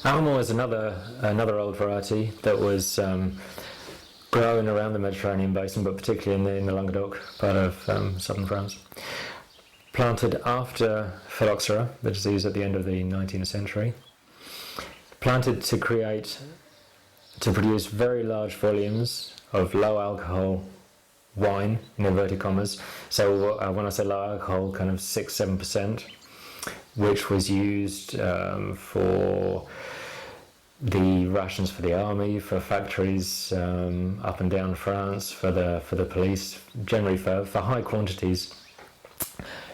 Aramon is another old variety that was grown around the Mediterranean basin, but particularly in the Languedoc part of southern France. Planted after phylloxera, the disease at the end of the 19th century. Planted to produce very large volumes of low alcohol wine, in inverted commas. So when I say low alcohol, kind of 6-7%, which was used for the rations for the army, for factories up and down France, for the police, generally for high quantities.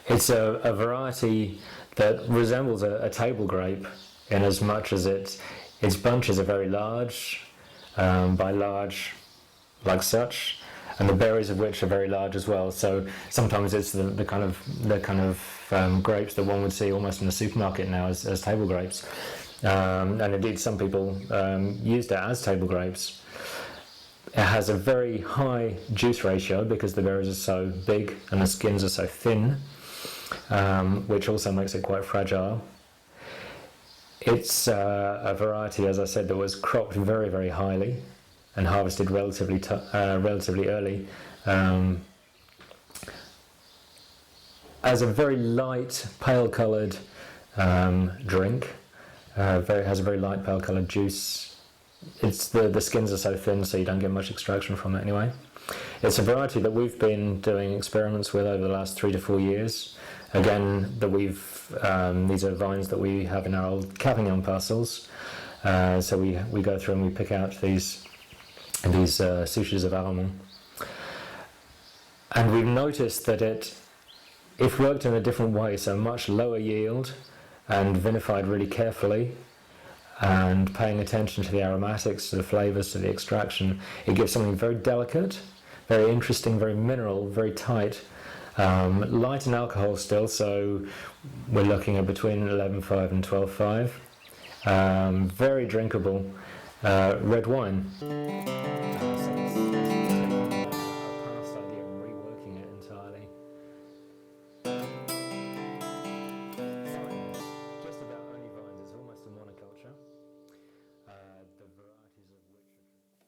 It's a variety that resembles a table grape in as much as its bunches are very large, by large like such, and the berries of which are very large as well. So sometimes it's the kind of grapes that one would see almost in a supermarket now as table grapes. And indeed some people used it as table grapes. It has a very high juice ratio because the berries are so big and the skins are so thin, which also makes it quite fragile. It's a variety, as I said, that was cropped very, very highly and harvested relatively early, as a very light, pale-coloured drink. Has a very light, pale-coloured juice. The skins are so thin, so you don't get much extraction from it anyway. It's a variety that we've been doing experiments with over the last 3 to 4 years. Again, these are vines that we have in our old Carignan parcels. So we go through and we pick out these souches of Aramon. And we've noticed that if worked in a different way, so much lower yield and vinified really carefully, and paying attention to the aromatics, to the flavours, to the extraction, it gives something very delicate, very interesting, very mineral, very tight, light in alcohol still, so we're looking at between 11.5 and 12.5. Very drinkable red wine.